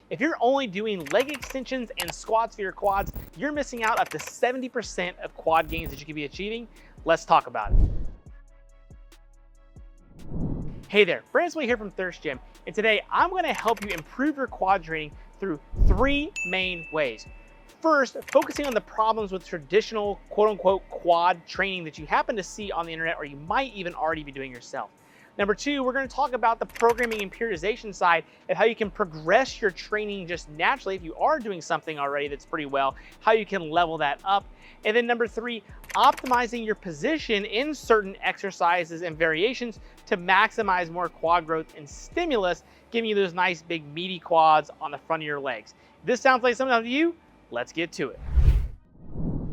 If you're only doing leg extensions and squats for your quads, you're missing out up to 70% of quad gains that you could be achieving. Let's talk about it. Hey there, Francis here from Thirst Gym, and today I'm going to help you improve your quad training through 3 main ways. First, focusing on the problems with traditional quote-unquote quad training that you happen to see on the internet, or you might even already be doing yourself. Number 2, we're going to talk about the programming and periodization side of how you can progress your training just naturally if you are doing something already that's pretty well, how you can level that up. And then number 3, optimizing your position in certain exercises and variations to maximize more quad growth and stimulus, giving you those nice big meaty quads on the front of your legs. If this sounds like something to you, let's get to it.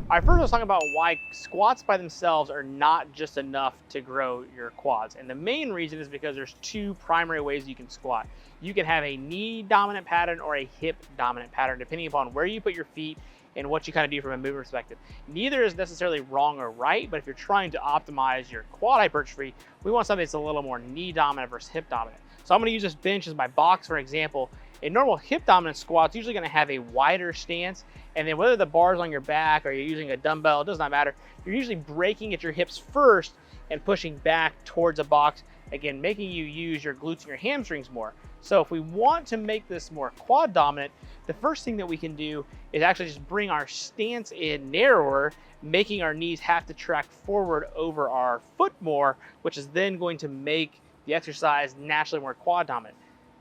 All right, first let's talk about why squats by themselves are not just enough to grow your quads. And the main reason is because there's 2 primary ways you can squat. You can have a knee dominant pattern or a hip dominant pattern, depending upon where you put your feet and what you kind of do from a movement perspective. Neither is necessarily wrong or right, but if you're trying to optimize your quad hypertrophy, we want something that's a little more knee dominant versus hip dominant. So I'm gonna use this bench as my box for example. A normal hip dominant squat's usually gonna have a wider stance, and then whether the bar's on your back or you're using a dumbbell, it does not matter. You're usually braking at your hips first and pushing back towards a box, again, making you use your glutes and your hamstrings more. So if we want to make this more quad dominant, the first thing that we can do is actually just bring our stance in narrower, making our knees have to track forward over our foot more, which is then going to make the exercise naturally more quad dominant.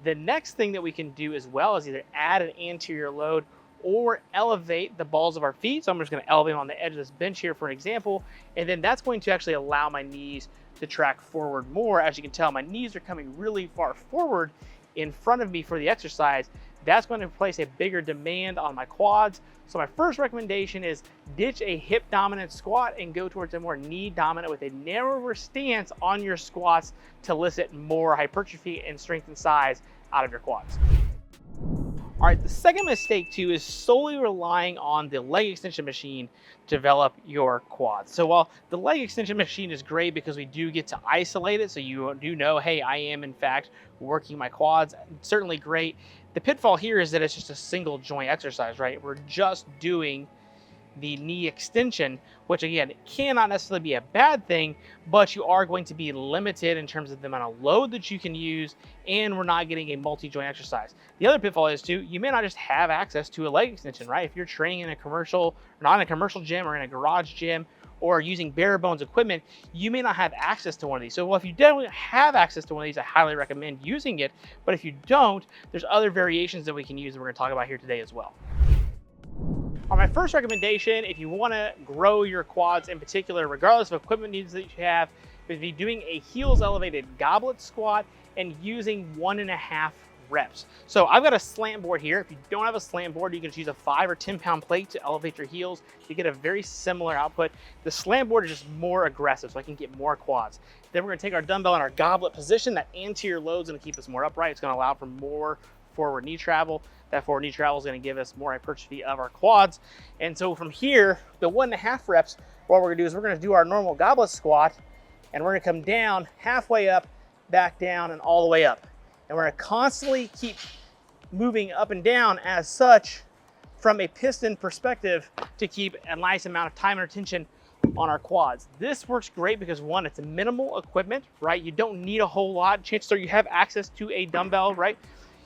The next thing that we can do as well is either add an anterior load or elevate the balls of our feet. So I'm just going to elevate them on the edge of this bench here for an example, and then that's going to actually allow my knees to track forward more. As you can tell, my knees are coming really far forward in front of me for the exercise. That's going to place a bigger demand on my quads. So my first recommendation is ditch a hip dominant squat and go towards a more knee dominant with a narrower stance on your squats to elicit more hypertrophy and strength and size out of your quads. All right, the second mistake too is solely relying on the leg extension machine to develop your quads. So while the leg extension machine is great because we do get to isolate it, so you do know, hey, I am in fact working my quads, certainly great. The pitfall here is that it's just a single joint exercise, right? We're just doing the knee extension, which again, cannot necessarily be a bad thing, but you are going to be limited in terms of the amount of load that you can use, and we're not getting a multi-joint exercise. The other pitfall is too, you may not just have access to a leg extension, right? If you're training in a commercial, or not in a commercial gym or in a garage gym, or using bare bones equipment, you may not have access to one of these. So well, if you definitely have access to one of these, I highly recommend using it. But if you don't, there's other variations that we can use that we're gonna talk about here today as well. My first recommendation, if you want to grow your quads in particular, regardless of equipment needs that you have, is be doing a heels elevated goblet squat and using 1.5 reps. So I've got a slant board here. If you don't have a slant board, you can just use a 5 or 10 pound plate to elevate your heels. You get a very similar output. The slant board is just more aggressive, so I can get more quads. Then we're going to take our dumbbell in our goblet position. That anterior load is going to keep us more upright. It's going to allow for more forward knee travel. That forward knee travel is going to give us more hypertrophy of our quads. And so from here, the 1.5 reps, what we're going to do is we're going to do our normal goblet squat, and we're going to come down halfway up, back down, and all the way up. And we're going to constantly keep moving up and down as such from a piston perspective to keep a nice amount of time and attention on our quads. This works great because one, it's a minimal equipment, right? You don't need a whole lot. Chances are you have access to a dumbbell, right?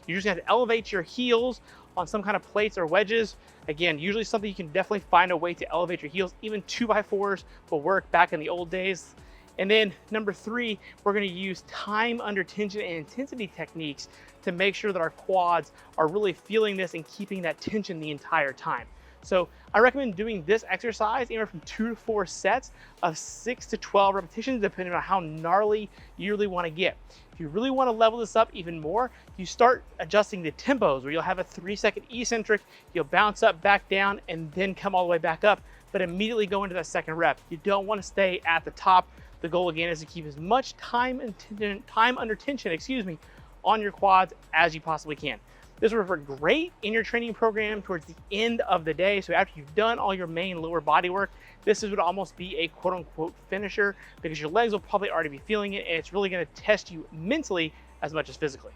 You just have to elevate your heels on some kind of plates or wedges. Again, usually something you can definitely find a way to elevate your heels. Even 2x4s will work back in the old days. And then number 3, we're going to use time under tension and intensity techniques to make sure that our quads are really feeling this and keeping that tension the entire time. So I recommend doing this exercise anywhere from 2 to 4 sets of 6 to 12 repetitions, depending on how gnarly you really want to get. If you really want to level this up even more, you start adjusting the tempos where you'll have a 3-second eccentric, you'll bounce up, back down, and then come all the way back up, but immediately go into that second rep. You don't want to stay at the top. The goal again is to keep as much time under tension, on your quads as you possibly can. This will work great in your training program towards the end of the day. So after you've done all your main lower body work, this would almost be a quote unquote finisher because your legs will probably already be feeling it, and it's really going to test you mentally as much as physically.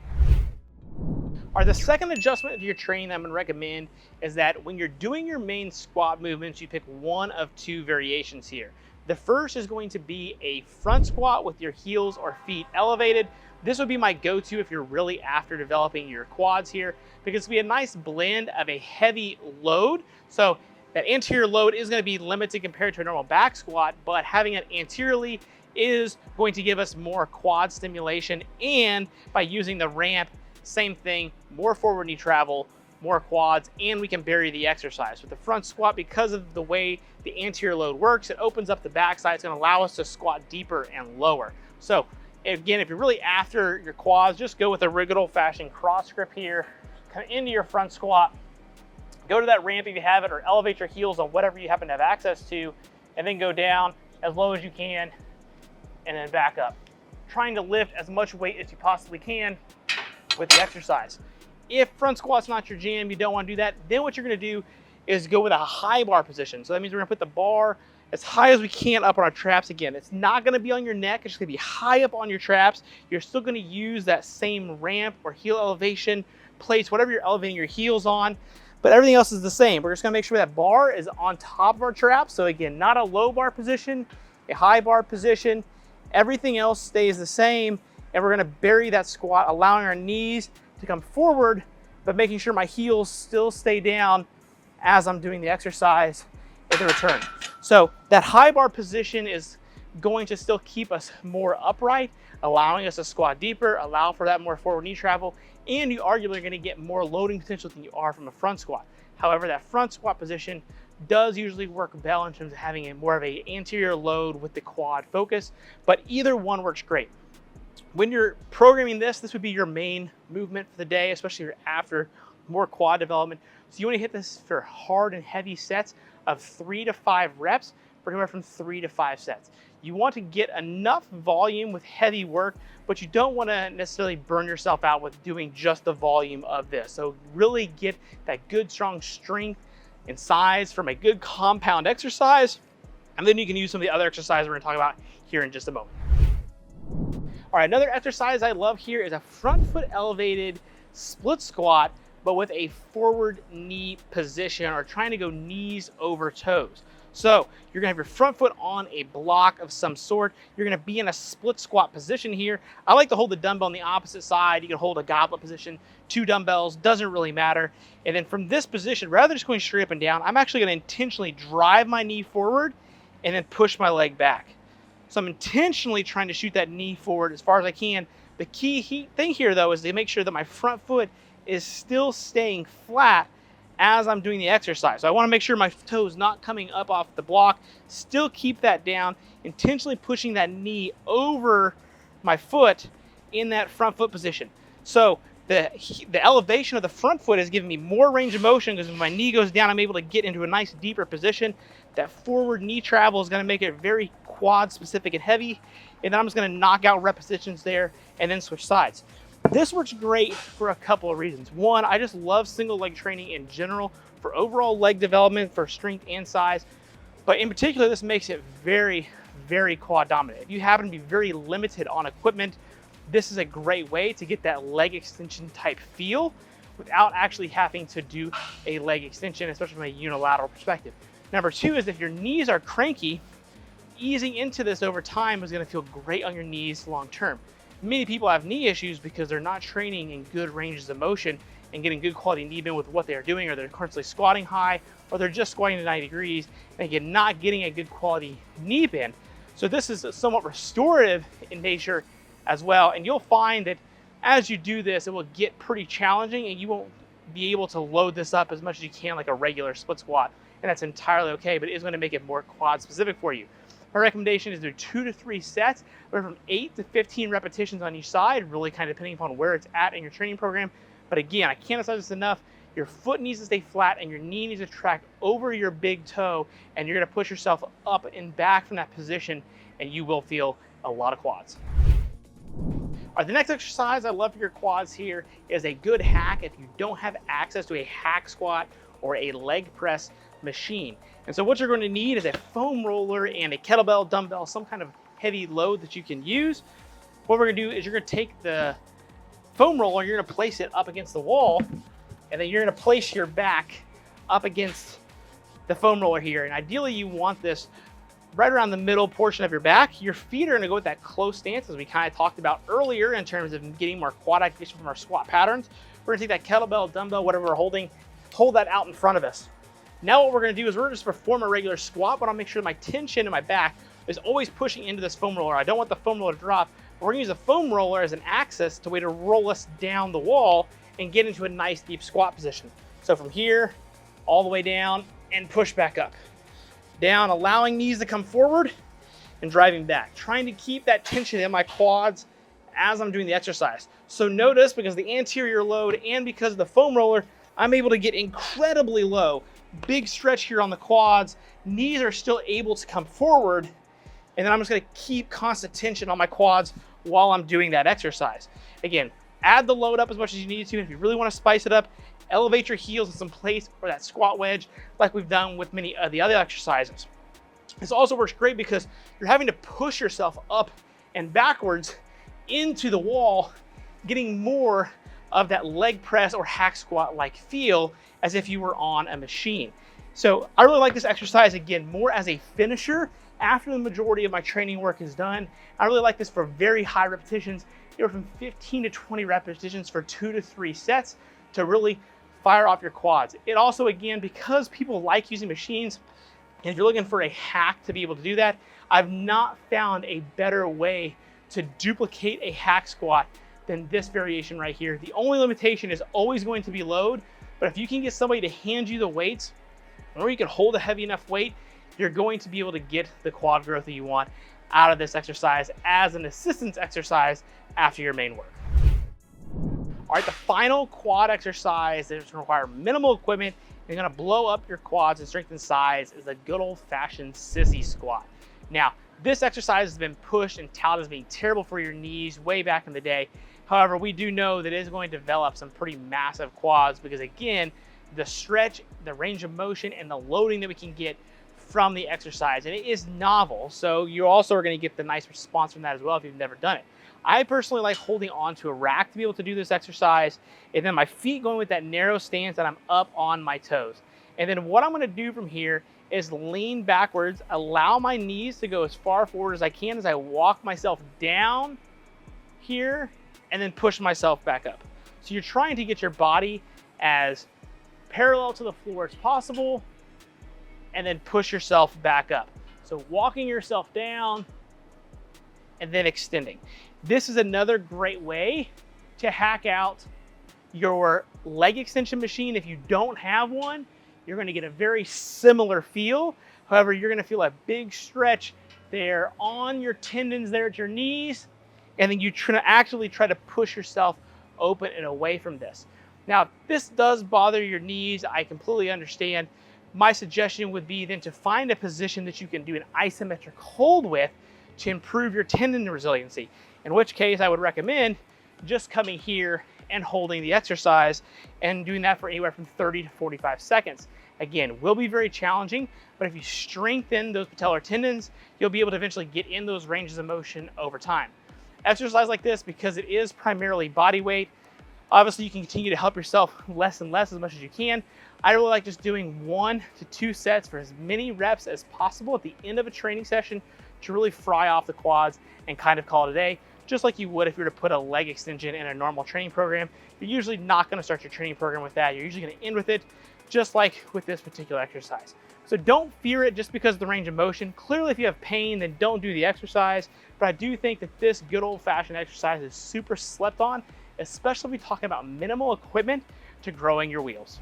All right, the second adjustment to your training that I'm gonna recommend is that when you're doing your main squat movements, you pick one of two variations here. The first is going to be a front squat with your heels or feet elevated. This would be my go-to if you're really after developing your quads here, because it's gonna be a nice blend of a heavy load. So that anterior load is gonna be limited compared to a normal back squat, but having it anteriorly is going to give us more quad stimulation, and by using the ramp, same thing, more forward knee travel, more quads, and we can bury the exercise. With the front squat, because of the way the anterior load works, it opens up the backside. It's gonna allow us to squat deeper and lower. So again, if you're really after your quads, just go with a good old-fashioned cross grip here, come into your front squat, go to that ramp if you have it, or elevate your heels on whatever you happen to have access to, and then go down as low as you can, and then back up. Trying to lift as much weight as you possibly can with the exercise. If front squat's not your jam, you don't want to do that, then what you're going to do is go with a high bar position. So that means we're going to put the bar as high as we can up on our traps. Again, it's not going to be on your neck, it's going to be high up on your traps. You're still going to use that same ramp or heel elevation place, whatever you're elevating your heels on, but everything else is the same. We're just going to make sure that bar is on top of our traps. So again, not a low bar position, a high bar position. Everything else stays the same, and we're gonna bury that squat, allowing our knees to come forward, but making sure my heels still stay down as I'm doing the exercise in the return. So that high bar position is going to still keep us more upright, allowing us to squat deeper, allow for that more forward knee travel, and you arguably are gonna get more loading potential than you are from a front squat. However, that front squat position does usually work well in terms of having a more of a anterior load with the quad focus, but either one works great. When you're programming this would be your main movement for the day, especially if you're after more quad development. So you want to hit this for hard and heavy sets of 3 to 5 reps for anywhere from 3 to 5 sets. You want to get enough volume with heavy work, but you don't want to necessarily burn yourself out with doing just the volume of this. So really get that good strong strength and size from a good compound exercise, and then you can use some of the other exercises we're going to talk about here in just a moment. All right, another exercise I love here is a front foot elevated split squat, but with a forward knee position, or trying to go knees over toes. So you're gonna have your front foot on a block of some sort. You're gonna be in a split squat position here. I like to hold the dumbbell on the opposite side. You can hold a goblet position, 2 dumbbells, doesn't really matter. And then from this position, rather than just going straight up and down, I'm actually gonna intentionally drive my knee forward and then push my leg back. So I'm intentionally trying to shoot that knee forward as far as I can. The key thing here though is to make sure that my front foot is still staying flat as I'm doing the exercise. So I want to make sure my toe is not coming up off the block. Still keep that down, intentionally pushing that knee over my foot in that front foot position. So the elevation of the front foot is giving me more range of motion, because when my knee goes down, I'm able to get into a nice deeper position. That forward knee travel is going to make it very quad specific and heavy. And then I'm just going to knock out repetitions there and then switch sides. This works great for a couple of reasons. One, I just love single leg training in general for overall leg development, for strength and size. But in particular, this makes it very, very quad dominant. If you happen to be very limited on equipment, this is a great way to get that leg extension type feel without actually having to do a leg extension, especially from a unilateral perspective. Number two is if your knees are cranky, easing into this over time is going to feel great on your knees long term. Many people have knee issues because they're not training in good ranges of motion and getting good quality knee bend with what they're doing, or they're constantly squatting high, or they're just squatting to 90 degrees and again not getting a good quality knee bend. So this is somewhat restorative in nature as well, and you'll find that as you do this, it will get pretty challenging and you won't be able to load this up as much as you can like a regular split squat, and that's entirely okay, but it is going to make it more quad specific for you. My recommendation is do 2 to 3 sets, from 8 to 15 repetitions on each side, really kind of depending upon where it's at in your training program. But again, I can't emphasize this enough. Your foot needs to stay flat and your knee needs to track over your big toe, and you're going to push yourself up and back from that position, and you will feel a lot of quads. All right, the next exercise I love for your quads here is a good hack if you don't have access to a hack squat or a leg press machine. And so what you're going to need is a foam roller and a kettlebell, dumbbell, some kind of heavy load that you can use. What we're going to do is you're going to take the foam roller, you're gonna place it up against the wall, and then you're gonna place your back up against the foam roller here. And ideally you want this right around the middle portion of your back. Your feet are gonna go with that close stance as we kind of talked about earlier in terms of getting more quad activation from our squat patterns. We're gonna take that kettlebell, dumbbell, whatever we're holding, hold that out in front of us. Now what we're gonna do is we're just perform a regular squat, but I'll make sure my tension in my back is always pushing into this foam roller. I don't want the foam roller to drop. We're gonna use the foam roller as an axis to way to roll us down the wall and get into a nice deep squat position. So from here, all the way down and push back up. Down, allowing knees to come forward and driving back. Trying to keep that tension in my quads as I'm doing the exercise. So notice, because the anterior load and because of the foam roller, I'm able to get incredibly low. Big stretch here on the quads. Knees are still able to come forward. And then I'm just gonna keep constant tension on my quads while I'm doing that exercise. Again, add the load up as much as you need to. If you really wanna spice it up, elevate your heels in some place or that squat wedge like we've done with many of the other exercises. This also works great because you're having to push yourself up and backwards into the wall, getting more of that leg press or hack squat like feel as if you were on a machine. So I really like this exercise, again, more as a finisher after the majority of my training work is done. I really like this for very high repetitions, anywhere from 15 to 20 repetitions for 2 to 3 sets to really fire off your quads. It also, again, because people like using machines, and if you're looking for a hack to be able to do that, I've not found a better way to duplicate a hack squat than this variation right here. The only limitation is always going to be load, but if you can get somebody to hand you the weights, or you can hold a heavy enough weight, you're going to be able to get the quad growth that you want out of this exercise as an assistance exercise after your main work. All right, the final quad exercise that is going to require minimal equipment and going to blow up your quads and strengthen size is a good old-fashioned sissy squat. Now, this exercise has been pushed and touted as being terrible for your knees way back in the day. However, we do know that it is going to develop some pretty massive quads because, again, the stretch, the range of motion, and the loading that we can get from the exercise. And it is novel, so you also are going to get the nice response from that as well if you've never done it. I personally like holding onto a rack to be able to do this exercise, and then my feet going with that narrow stance and I'm up on my toes. And then what I'm going to do from here is lean backwards, allow my knees to go as far forward as I can as I walk myself down here and then push myself back up. So you're trying to get your body as parallel to the floor as possible and then push yourself back up. So walking yourself down and then extending. This is another great way to hack out your leg extension machine. If you don't have one, you're going to get a very similar feel. However, you're going to feel a big stretch there on your tendons there at your knees, and then you actually try to push yourself open and away from this. Now, if this does bother your knees, I completely understand. My suggestion would be then to find a position that you can do an isometric hold with to improve your tendon resiliency, in which case I would recommend just coming here and holding the exercise and doing that for anywhere from 30 to 45 seconds. Again, will be very challenging, but if you strengthen those patellar tendons, you'll be able to eventually get in those ranges of motion over time. Exercise like this, because it is primarily body weight, obviously you can continue to help yourself less and less as much as you can. I really like just doing 1 to 2 sets for as many reps as possible at the end of a training session to really fry off the quads and kind of call it a day, just like you would if you were to put a leg extension in a normal training program. You're usually not going to start your training program with that. You're usually going to end with it, just like with this particular exercise. So don't fear it just because of the range of motion. Clearly, if you have pain, then don't do the exercise. But I do think that this good old-fashioned exercise is super slept on, especially if we're talking about minimal equipment to growing your wheels.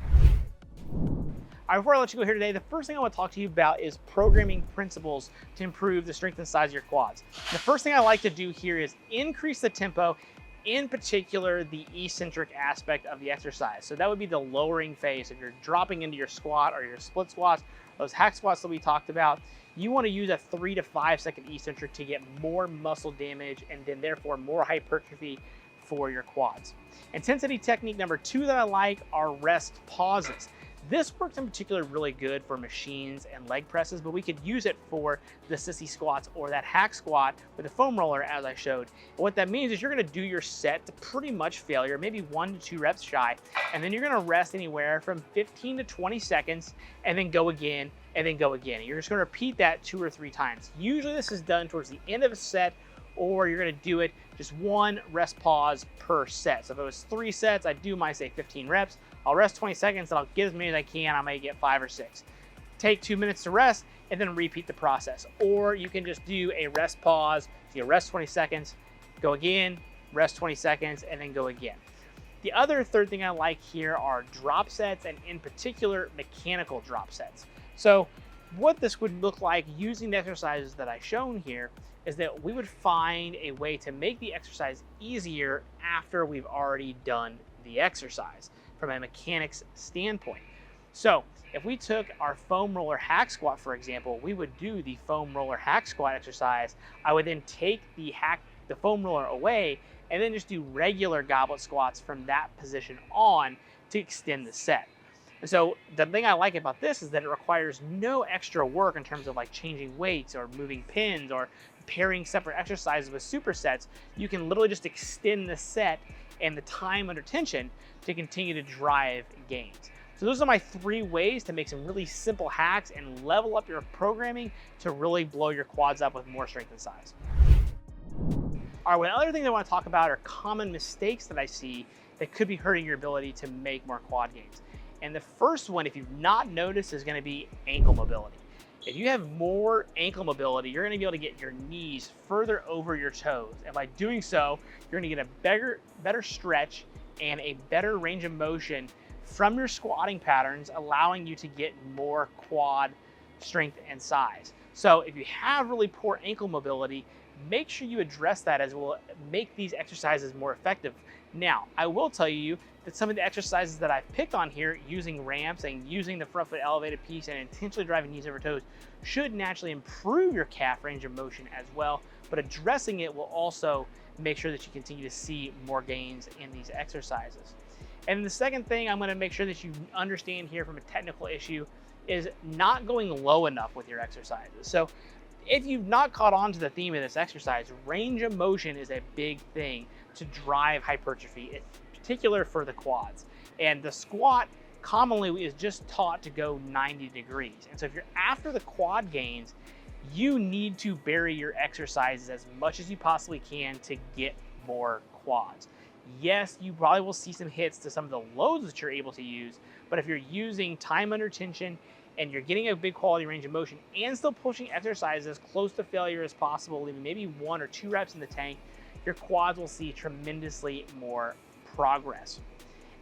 All right, before I let you go here today, the first thing I want to talk to you about is programming principles to improve the strength and size of your quads. The first thing I like to do here is increase the tempo, in particular the eccentric aspect of the exercise. So that would be the lowering phase. If you're dropping into your squat or your split squats, those hack squats that we talked about, you want to use a 3 to 5 second eccentric to get more muscle damage and then therefore more hypertrophy for your quads. Intensity technique number 2 that I like are rest pauses. This works in particular really good for machines and leg presses, but we could use it for the sissy squats or that hack squat with a foam roller as I showed. And what that means is you're gonna do your set to pretty much failure, maybe 1 to 2 reps shy, and then you're gonna rest anywhere from 15 to 20 seconds and then go again and then go again. And you're just gonna repeat that 2 or 3 times. Usually this is done towards the end of a set, or you're gonna do it just 1 rest pause per set. So if it was 3 sets, I'd do my, say, 15 reps. I'll rest 20 seconds and I'll get as many as I can. I may get 5 or 6. Take 2 minutes to rest and then repeat the process. Or you can just do a rest pause. So you rest 20 seconds, go again, rest 20 seconds, and then go again. The other third thing I like here are drop sets, and in particular, mechanical drop sets. So what this would look like using the exercises that I've shown here is that we would find a way to make the exercise easier after we've already done the exercise from a mechanics standpoint. So if we took our foam roller hack squat, for example, we would do the foam roller hack squat exercise. I would then take the foam roller away and then just do regular goblet squats from that position on to extend the set. And so the thing I like about this is that it requires no extra work in terms of like changing weights or moving pins or pairing separate exercises with supersets. You can literally just extend the set and the time under tension to continue to drive gains. So those are my 3 ways to make some really simple hacks and level up your programming to really blow your quads up with more strength and size. All right, one other thing that I want to talk about are common mistakes that I see that could be hurting your ability to make more quad gains. And the first one, if you've not noticed, is going to be ankle mobility. If you have more ankle mobility, you're going to be able to get your knees further over your toes. And by doing so, you're going to get a better stretch and a better range of motion from your squatting patterns, allowing you to get more quad strength and size. So if you have really poor ankle mobility, make sure you address that, as will make these exercises more effective. Now, I will tell you that some of the exercises that I've picked on here, using ramps and using the front foot elevated piece and intentionally driving knees over toes, should naturally improve your calf range of motion as well, but addressing it will also make sure that you continue to see more gains in these exercises. And the second thing I'm going to make sure that you understand here from a technical issue is not going low enough with your exercises. So if you've not caught on to the theme of this exercise, range of motion is a big thing to drive hypertrophy, in particular for the quads. And the squat commonly is just taught to go 90 degrees. And so if you're after the quad gains, you need to vary your exercises as much as you possibly can to get more quads. Yes, you probably will see some hits to some of the loads that you're able to use, but if you're using time under tension and you're getting a big quality range of motion and still pushing exercises as close to failure as possible, leaving maybe 1 or 2 reps in the tank, your quads will see tremendously more progress.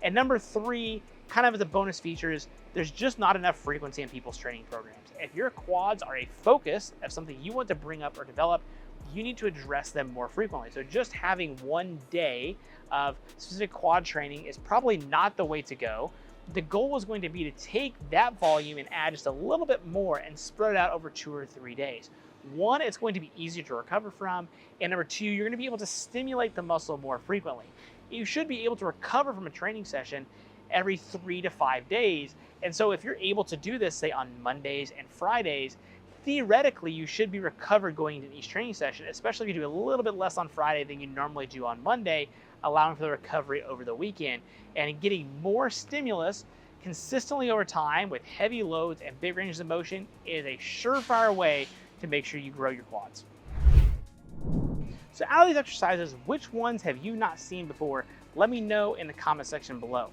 And number 3, kind of as a bonus feature, is there's just not enough frequency in people's training programs. If your quads are a focus of something you want to bring up or develop, you need to address them more frequently. So just having 1 day of specific quad training is probably not the way to go. The goal is going to be to take that volume and add just a little bit more and spread it out over 2 or 3 days. 1, it's going to be easier to recover from, and number 2, you're going to be able to stimulate the muscle more frequently. You should be able to recover from a training session every 3 to 5 days. And so if you're able to do this, say on Mondays and Fridays, theoretically you should be recovered going into each training session, especially if you do a little bit less on Friday than you normally do on Monday, allowing for the recovery over the weekend. And getting more stimulus consistently over time with heavy loads and big ranges of motion is a surefire way to make sure you grow your quads. So out of these exercises, which ones have you not seen before? Let me know in the comment section below.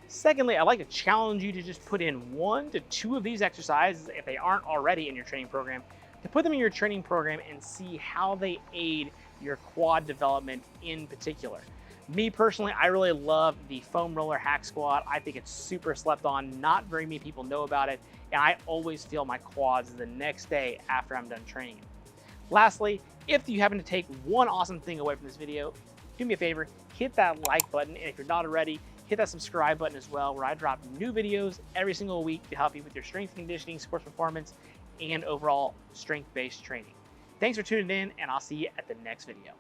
Secondly, I'd like to challenge you to just put in 1 to 2 of these exercises, if they aren't already in your training program, to put them in your training program and see how they aid your quad development in particular. Me personally, I really love the foam roller hack squat. I think it's super slept on. Not very many people know about it, and I always feel my quads the next day after I'm done training. Lastly, if you happen to take one awesome thing away from this video, do me a favor, hit that like button, and if you're not already, hit that subscribe button as well, where I drop new videos every single week to help you with your strength conditioning, sports performance, and overall strength-based training. Thanks for tuning in, and I'll see you at the next video.